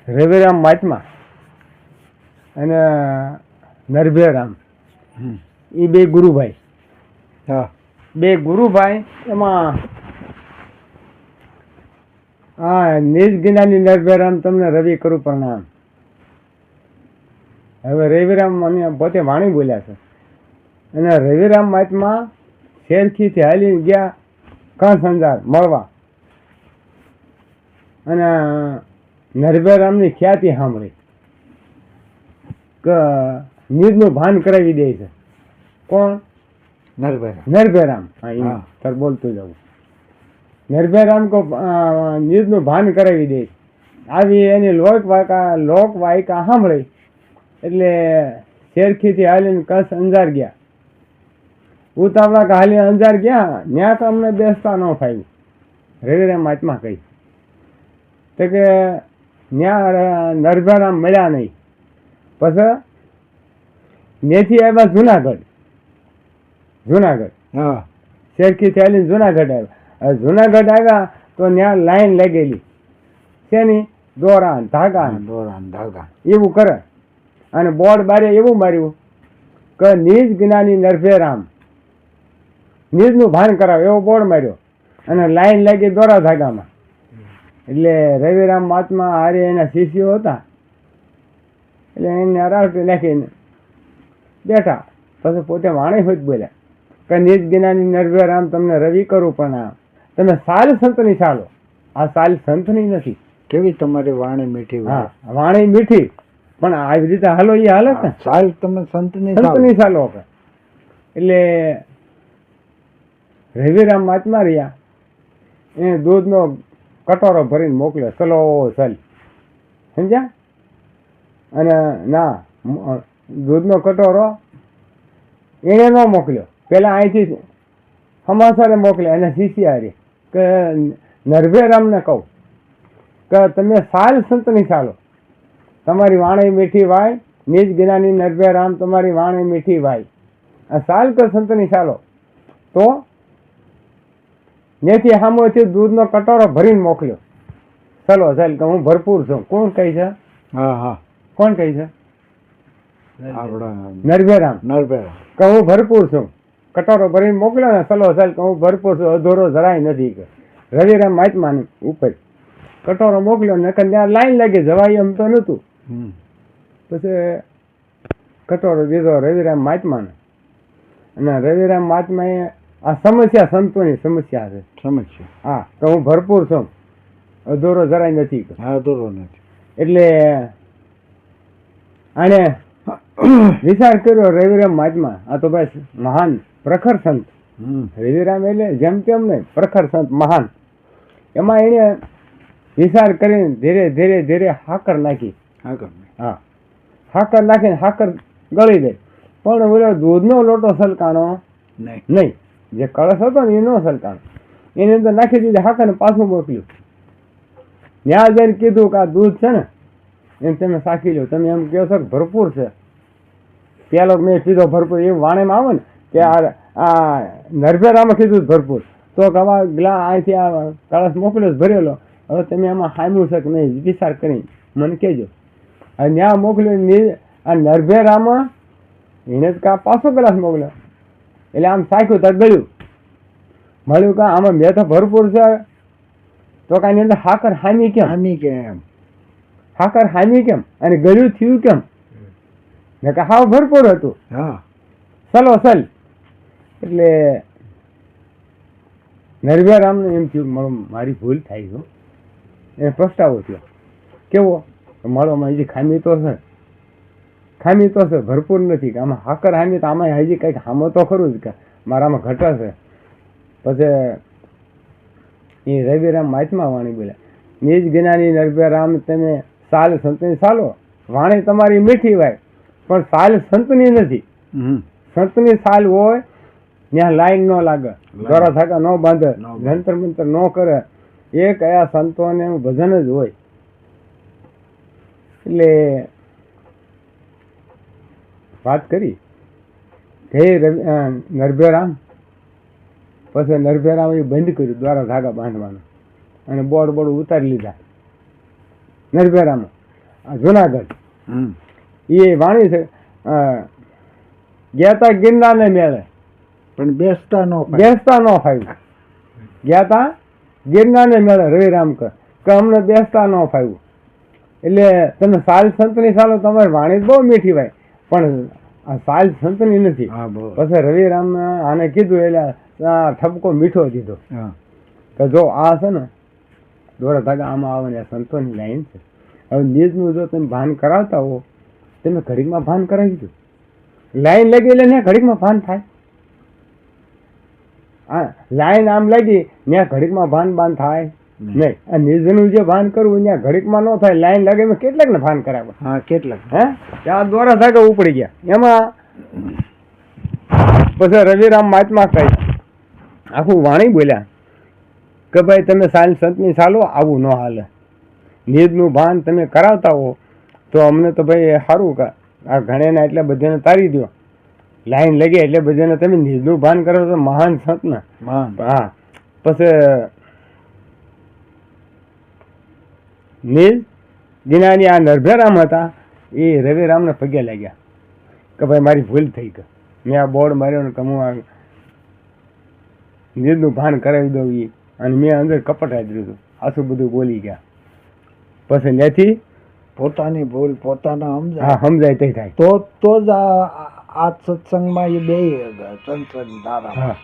રવિરામ મહાત્મા અને નરભેરામ એ બે ગુરુભાઈ. હા, બે ગુરુભાઈ એમાં હા નિજ જ્ઞાની નરભેરામ તમને રવિ કરું પ્રણામ. હવે રવિરામ મને પોતે વાણી બોલ્યા છે અને રવિરામ મહાત્મા શેરખીથી હાલીને ગયા કંસંજાર મળવા અને નરભેરામની ખ્યાતિ સાંભળી કે નિજનું ભાન કરાવી દે છે. કોણ? નરભેરામ. હા, સર બોલતું જવું. નરભેરામ કો નિજનું ભાન કરાવી દે. આવી એની લોકવાયકા સાંભળી એટલે શેરખીથી હાલીને કચ્છ અંજાર ગયા. ઉતાવળા કે હાલીને અંજાર ગયા ત્યાં તો અમને બેસતા ન ફાવ્યું. રવિરામ મહાત્મા કહી તો કે ત્યાં નરભેરામ મળ્યા નહીં. પછી ત્યાંથી આવ્યા જુનાગઢ. હા, શેરખીથી હાલીને જુનાગઢ આવ્યા. જુનાગઢ આવ્યા તો ત્યાં લાઈન લાગેલી શેની? દોરા ધાગા એવું કરે અને બોર્ડ બારે એવું માર્યું કે નિજ જ્ઞાની નરભેરામ નિજનું ભાન કરાવે એવો બોર્ડ માર્યો અને લાઈન લાગી દોરા ધાગામાં. એટલે રવિરામ મહાત્મા હારે એના શિષ્યો હતા એટલે એને રાષ્ટ્ર નાખીને બેઠા. પછી પોતે વાણી હોય બોલ્યા કે નિજ જ્ઞાની નરભેરામ તમને રવિ કરું પણ તમે સાલ સંતની ચાલો. આ સાલ સંતની નથી. કેવી તમારી વાણી મીઠી? હા, વાણી મીઠી પણ આવી રીતે હાલો એ હાલે ને સાલ તમે સંતની ચાલો. એટલે રવિરામ મહાત્મા રહ્યા એને દૂધનો કટોરો ભરીને મોકલ્યો. ચલો ચાલ, સમજ્યા? અને ના, દૂધનો કટોરો એને ન મોકલ્યો, પેલા અહીંથી સમાચારે મોકલ્યા એના શિષ્ય હારે કે નરભેરામને કહું કે તમે સાલ સંતની ચાલો. તમારી વાણી મીઠી વાય, નિજ જ્ઞાની નરભેરામ તમારી વાણી મીઠી વાય. આ સાલ કે સંતની ચાલો તો નેથી સામેથી દૂધનો કટોરો ભરીને મોકલ્યો. ચલો ચાલ કે હું ભરપૂર છું. કોણ કહે છે? હા, કોણ કહે છે? આપણા નરભેરામ કે હું ભરપૂર છું. કટોરો ભરીને મોકલ્યો ને, ચલો ચાલ કે હું ભરપૂર છું, અધૂરો જરાય નથી. કે રવિરામ મહાત્માની ઉપર કટોરો મોકલ્યો ને ત્યાં લાઈન લાગી, જવાય એમ તો નહોતું. પછી કટોરો દીધો રવિરામ મહાત્માને અને રવિરામ મહાત્માએ આ સમસ્યા સંતોની સમસ્યા છે. હા, તો હું ભરપૂર છું, અધૂરો જરાય નથી. અધૂરો નથી. એટલે આને વિચાર કર્યો રવિરામ મહાત્મા, આ તો બસ મહાન પ્રખર સંત. રવિરામ એટલે જેમ તેમ નહીં, પ્રખર સંત મહાન. એમાં એને વિચાર કરીને ધીરે ધીરે ધીરે હાકર નાખી. હા, હાકર નાખીને હાકર ગળી દે. પણ ઓલો દૂધનો લોટો સલકાણો નહીં. જે કળશ હતો ને એ ન સલકાણો. એની અંદર નાખી દીધી હાકર ને પાછું મોકલ્યું. ત્યાં જઈને કીધું કે આ દૂધ છે ને એમ તમે સાખી લો. તમે એમ કહો છો કે ભરપૂર છે. પેલો મેં કીધો ભરપૂર, એ વાણીમાં આવે ને કે આ નરભેરામાં કીધું ભરપૂર, તો હવા અહીંથી આ કળશ મોકલ્યો ભરેલો. હવે તમે એમાં હામ્યું છે કે નહીં વિચાર કરી મને કહેજો. અને ત્યાં મોકલ્યો આ નરભેરામાં એને જ કા પાછો ગ્લાસ મોકલ્યો. એટલે આમ સાખ્યું તો ગળ્યું, મળ્યું કે આમાં મેં તો ભરપૂર છે. તો કાંઈ અંદર હાકર હામી કેમ? હાકર હામી કેમ અને ગળ્યું થયું કેમ? ને કે હાવ ભરપૂર હતું. ચલો ચાલ. એટલે નરભેરામને એમ થયું મારી ભૂલ થાય છે. એને પસ્તાવો થયો. કેવો? મારોમાં હજી ખામી તો છે, ભરપૂર નથી. કે આમાં હાકર હામી તો આમાં હજી કંઈક હામો તો ખરું જ કે મારામાં ઘટે છે. પછી એ રવિરામ મહાત્મા વાણી બોલ્યા, નિજ જ્ઞાની નરભેરામ તમે સાલ સંતની ચાલો. વાણી તમારી મીઠી વાય પણ સાલ સંતની નથી. સંતની સાલ હોય ત્યાં લાઈન ન લાગે, દોરા થાકા ન બાંધે, જંતર મંતર ન કરે. એ કયા સંતોને ભજન જ હોય. એટલે વાત કરી હે નરભેરામ. પછી નરભેરામ એ બંધ કર્યું દ્વારા ધાગા બાંધવાનું અને બોર્ડ ઉતારી લીધા નરભેરામાં. આ જુનાગઢ હમ એ વાણી છે. ગયા તા ગિરનારને મેળે, પણ બેસતા નો પાય. બેસતા ન ફાવ્યું. ગયા તા ગિરનારને મેળે રવિરામ કે અમને બેસતા ન ફાવ્યું. એટલે તમે સાલ સંતની ચાલો, તમારી વાણી બહુ મીઠી ભાઈ, પણ આ સાલ સંતની નથી. હા બોલો. પછી રવિરામ આને કીધું એટલે આ ઠપકો મીઠો દીધો હા કે જો આ છે ને દોરા ધાગા આમાં આવે ને આ સંતોની લાઈન છે. હવે નિજનું જો તમે ભાન કરાવતા હો, તમે ઘડીકમાં ભાન કરાવી દો. લાઈન લાગી એટલે ત્યાં ઘડીકમાં ભાન થાય. હા, લાઈન આમ લાગી ત્યાં ઘડીકમાં ભાન થાય નહીં. આ નિજનું જે ભાન કરવું ત્યાં ઘડીકમાં ન થાય. લાઈન લાગે એમાં કેટલાક ને ભાન કરાવે. હા કેટલાક. હે ત્યાં દોરા ધાગા ઉપડી ગયા. એમાં પછી રવિરામ મહાત્મા કહી આખું વાણી બોલ્યા કે ભાઈ તમે સાલ સંતની ચાલો, આવું ન હાલે. નિજનું ભાન તમે કરાવતા હો તો અમને તો ભાઈ સારું કા આ ઘણેના એટલે બધાને તારી દો. લાઈન લગે એટલે બધાને તમે નિજનું ભાન કરો તો મહાન સંત ને. હા પછી નિજ જ્ઞાની આ નરભેરામ હતા, એ રવિરામને પગે લાગ્યા કે ભાઈ મારી ભૂલ થઈ ગઈ, મેં આ બોર્ડ માર્યો ને કે હું આ નિજનું ભાન કરાવી દઉં એ, અને મેં અંદર કપટ આદર્યું હતું. આશું બધું બોલી ગયા. પછી ત્યાંથી પોતાની ભૂલ પોતાના હા સમજાય સમજાય તે થાય. તો જ આ સત્સંગમાં એ બે સંત દાદા. હા